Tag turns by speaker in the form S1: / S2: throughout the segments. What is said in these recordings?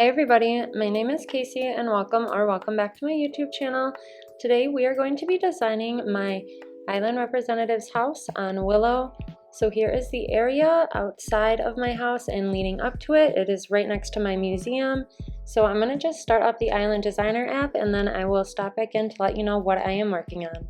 S1: Hey everybody, my name is Casey and welcome back to my YouTube channel. Today we are going to be designing my island representative's house on Willow. So here is the area outside of my house and leading up to it. It is right next to my museum. So I'm going to just start up the Island Designer app and then I will stop back in to let you know what I am working on.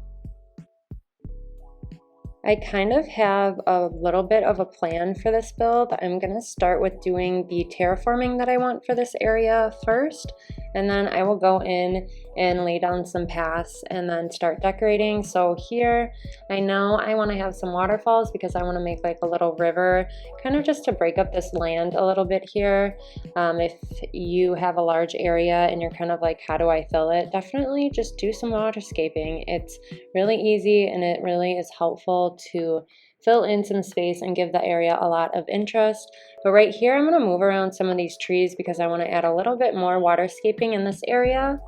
S1: I kind of have a little bit of a plan for this build. I'm going to start with doing the terraforming that I want for this area first, and then I will go in and lay down some paths and then start decorating. So here, I know I want to have some waterfalls because I want to make like a little river, kind of just to break up this land a little bit here. If you have a large area and you're kind of like, how do I fill it? Definitely just do some waterscaping. It's really easy and it really is helpful to fill in some space and give the area a lot of interest. But right here, I'm going to move around some of these trees because I want to add a little bit more waterscaping in this area.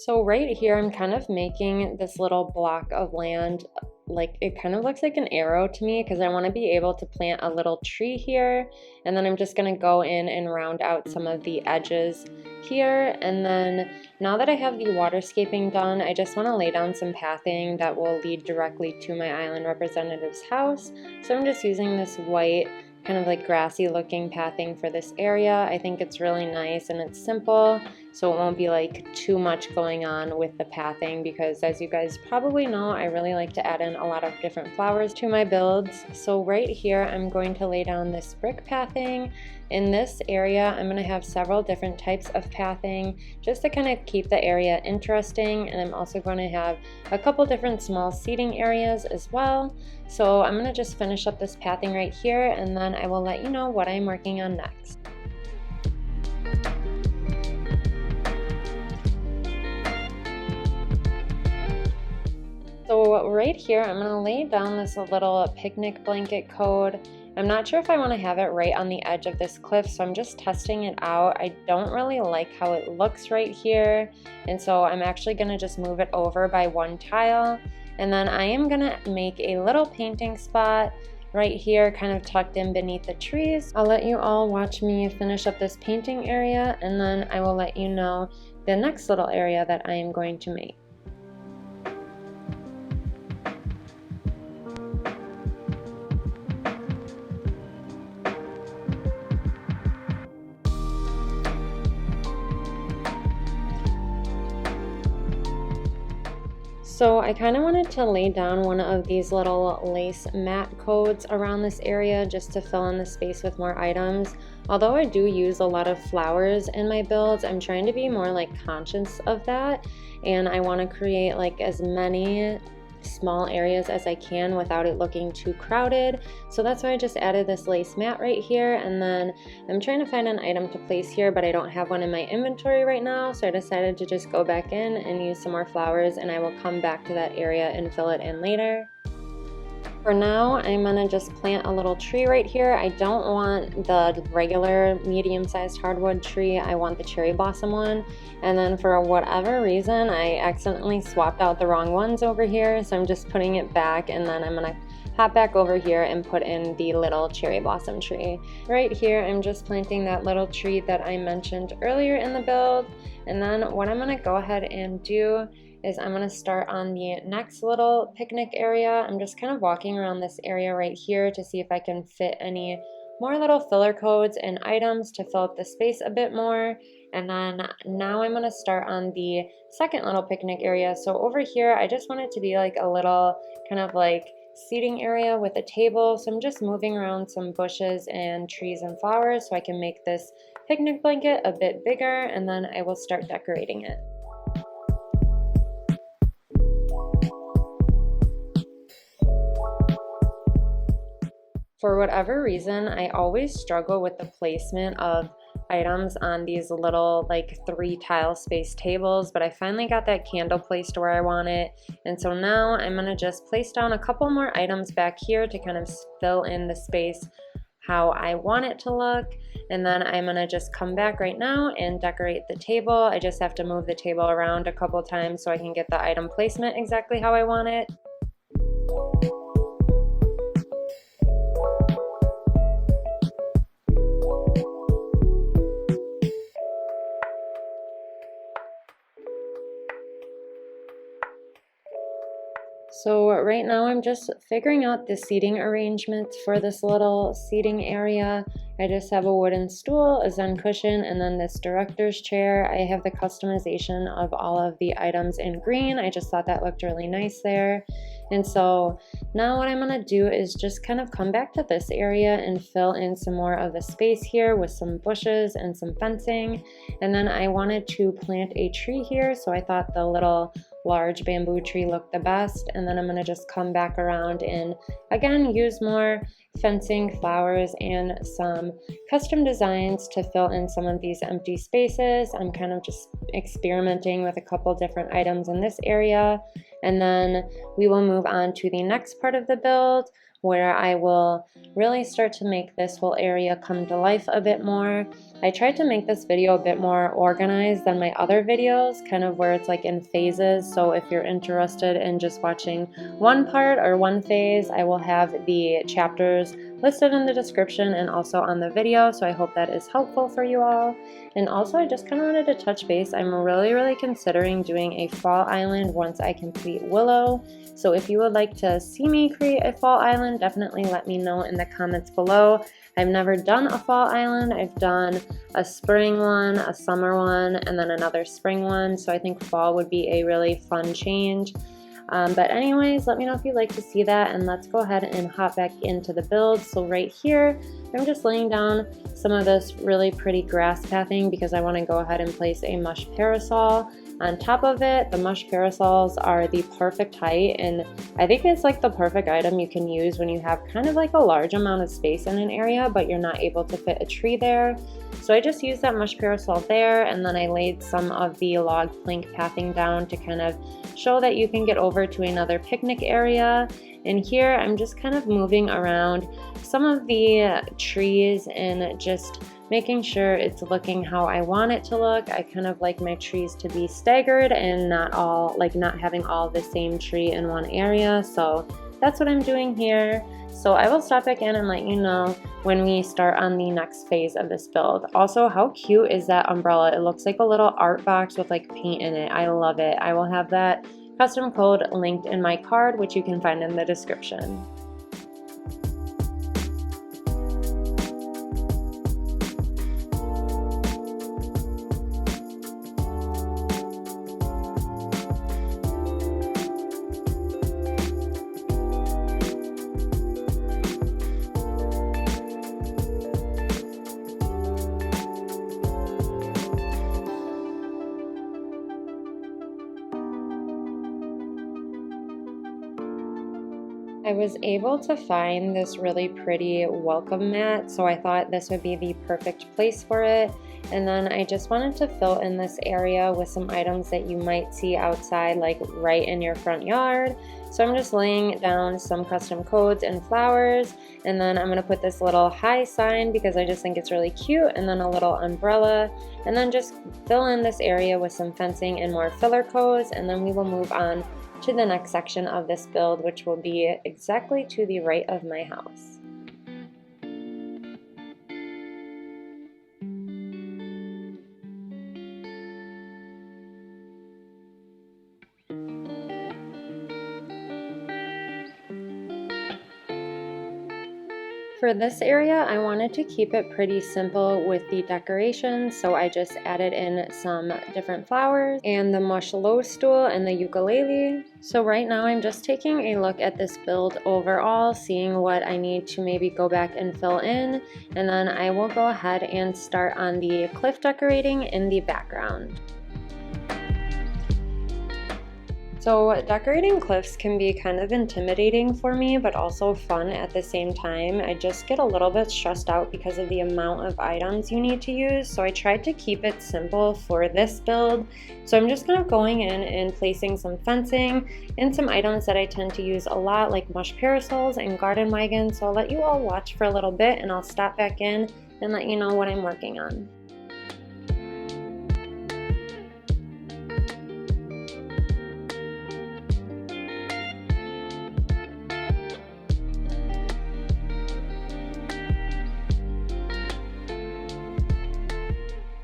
S1: So right here, I'm kind of making this little block of land, like it kind of looks like an arrow to me because I want to be able to plant a little tree here. And then I'm just going to go in and round out some of the edges here. And then now that I have the waterscaping done, I just want to lay down some pathing that will lead directly to my island representative's house. So I'm just using this white kind of like grassy looking pathing for this area. I think it's really nice and it's simple, so it won't be like too much going on with the pathing because as you guys probably know, I really like to add in a lot of different flowers to my builds. So right here, I'm going to lay down this brick pathing. In this area, I'm going to have several different types of pathing just to kind of keep the area interesting, and I'm also going to have a couple different small seating areas as well. So I'm going to just finish up this pathing right here and then I will let you know what I'm working on next. So right here, I'm going to lay down this little picnic blanket code. I'm not sure if I want to have it right on the edge of this cliff, so I'm just testing it out. I don't really like how it looks right here, and so I'm actually going to just move it over by one tile. And then I am going to make a little painting spot right here, kind of tucked in beneath the trees. I'll let you all watch me finish up this painting area, and then I will let you know the next little area that I am going to make. So I kind of wanted to lay down one of these little lace mat codes around this area just to fill in the space with more items. Although I do use a lot of flowers in my builds, I'm trying to be more like conscious of that, and I want to create like as many small areas as I can without it looking too crowded. So that's why I just added this lace mat right here, and then I'm trying to find an item to place here, but I don't have one in my inventory right now, so I decided to just go back in and use some more flowers, and I will come back to that area and fill it in later. For now, I'm gonna just plant a little tree right here. I don't want the regular medium-sized hardwood tree. I want the cherry blossom one. And then for whatever reason, I accidentally swapped out the wrong ones over here. So I'm just putting it back, and then I'm gonna hop back over here and put in the little cherry blossom tree. Right here, I'm just planting that little tree that I mentioned earlier in the build. And then what I'm gonna go ahead and do is I'm going to start on the next little picnic area. I'm just kind of walking around this area right here to see if I can fit any more little filler codes and items to fill up the space a bit more. And then now I'm going to start on the second little picnic area. So over here, I just want it to be like a little kind of like seating area with a table. So I'm just moving around some bushes and trees and flowers so I can make this picnic blanket a bit bigger, and then I will start decorating it. For whatever reason, I always struggle with the placement of items on these little like 3 tile space tables, but I finally got that candle placed where I want it. And so now I'm gonna just place down a couple more items back here to kind of fill in the space how I want it to look. And then I'm gonna just come back right now and decorate the table. I just have to move the table around a couple times so I can get the item placement exactly how I want it. So right now I'm just figuring out the seating arrangements for this little seating area. I just have a wooden stool, a Zen cushion, and then this director's chair. I have the customization of all of the items in green. I just thought that looked really nice there. And so now what I'm gonna do is just kind of come back to this area and fill in some more of the space here with some bushes and some fencing. And then I wanted to plant a tree here, so I thought the little large bamboo tree looked the best. And then I'm gonna just come back around and again use more fencing, flowers, and some custom designs to fill in some of these empty spaces. I'm kind of just experimenting with a couple different items in this area. And then we will move on to the next part of the build, where I will really start to make this whole area come to life a bit more. I tried to make this video a bit more organized than my other videos, kind of where it's like in phases. So if you're interested in just watching one part or one phase, I will have the chapters listed in the description and also on the video. So I hope that is helpful for you all. And also I just kind of wanted to touch base. I'm really considering doing a fall island once I complete Willow. So if you would like to see me create a fall island, definitely let me know in the comments below. I've never done a fall island. I've done a spring one, a summer one, and then another spring one. So I think fall would be a really fun change. But anyways, let me know if you'd like to see that, and let's go ahead and hop back into the build. So right here, I'm just laying down some of this really pretty grass pathing because I want to go ahead and place a mush parasol on top of it. The mush parasols are the perfect height, and I think it's like the perfect item you can use when you have kind of like a large amount of space in an area but you're not able to fit a tree there. So I just used that mush parasol there, and then I laid some of the log plank pathing down to kind of show that you can get over to another picnic area. And here I'm just kind of moving around some of the trees and just making sure it's looking how I want it to look. I kind of like my trees to be staggered and not having all the same tree in one area. So that's what I'm doing here. So I will stop back in and let you know when we start on the next phase of this build. Also, how cute is that umbrella? It looks like a little art box with like paint in it. I love it. I will have that custom code linked in my card, which you can find in the description. I was able to find this really pretty welcome mat, so I thought this would be the perfect place for it. And then I just wanted to fill in this area with some items that you might see outside, like right in your front yard. So I'm just laying down some custom codes and flowers, and then I'm gonna put this little hi sign because I just think it's really cute, and then a little umbrella, and then just fill in this area with some fencing and more filler codes, and then we will move on to the next section of this build, which will be exactly to the right of my house. For this area, I wanted to keep it pretty simple with the decorations, so I just added in some different flowers and the mush low stool and the ukulele. So right now I'm just taking a look at this build overall, seeing what I need to maybe go back and fill in, and then I will go ahead and start on the cliff decorating in the background. So decorating cliffs can be kind of intimidating for me, but also fun at the same time. I just get a little bit stressed out because of the amount of items you need to use, so I tried to keep it simple for this build. So I'm just kind of going in and placing some fencing and some items that I tend to use a lot, like mush parasols and garden wagons. So I'll let you all watch for a little bit and I'll stop back in and let you know what I'm working on.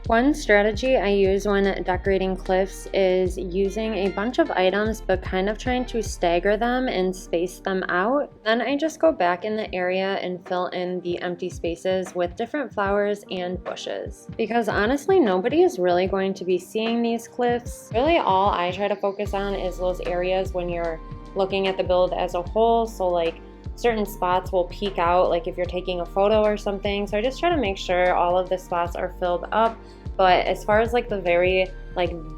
S1: One strategy I use when decorating cliffs is using a bunch of items but kind of trying to stagger them and space them out. Then I just go back in the area and fill in the empty spaces with different flowers and bushes. Because honestly, nobody is really going to be seeing these cliffs. Really all I try to focus on is those areas when you're looking at the build as a whole. So like certain spots will peek out, like if you're taking a photo or something. So I just try to make sure all of the spots are filled up. But as far as like the very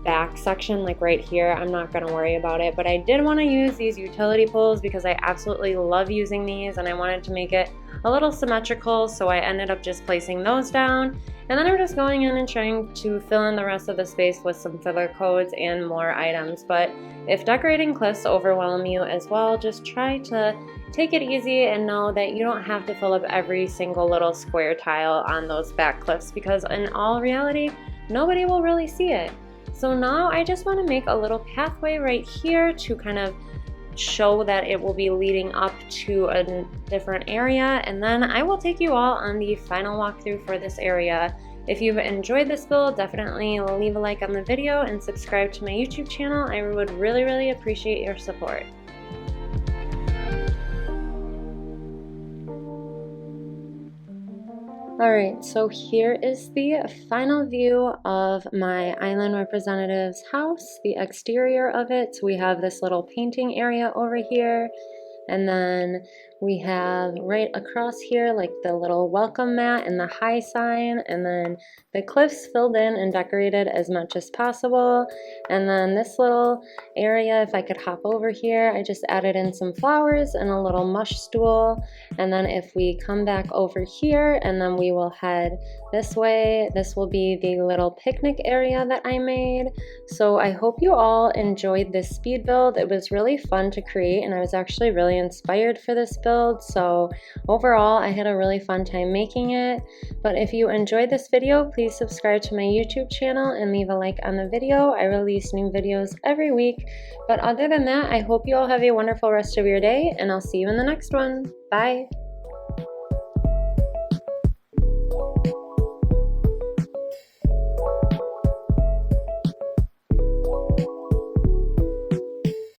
S1: back section, like right here, I'm not gonna worry about it. But I did want to use these utility poles because I absolutely love using these and I wanted to make it a little symmetrical, so I ended up just placing those down. And then I'm just going in and trying to fill in the rest of the space with some filler codes and more items. But if decorating cliffs overwhelm you as well, just try to take it easy and know that you don't have to fill up every single little square tile on those back cliffs, because in all reality, nobody will really see it. So now I just want to make a little pathway right here to kind of show that it will be leading up to a different area, and then I will take you all on the final walkthrough for this area. If you've enjoyed this build, definitely leave a like on the video and subscribe to my YouTube channel. I would really appreciate your support. Alright, so here is the final view of my island representative's house, the exterior of it. So we have this little painting area over here, and then we have right across here like the little welcome mat and the hi sign, and then the cliffs filled in and decorated as much as possible. And then this little area, if I could hop over here, I just added in some flowers and a little mush stool. And then if we come back over here and then we will head this way, this will be the little picnic area that I made. So I hope you all enjoyed this speed build. It was really fun to create and I was actually really inspired for this build. So overall, I had a really fun time making it. But if you enjoyed this video, please subscribe to my YouTube channel and leave a like on the video. I release new videos every week. But other than that, I hope you all have a wonderful rest of your day, and I'll see you in the next one. Bye!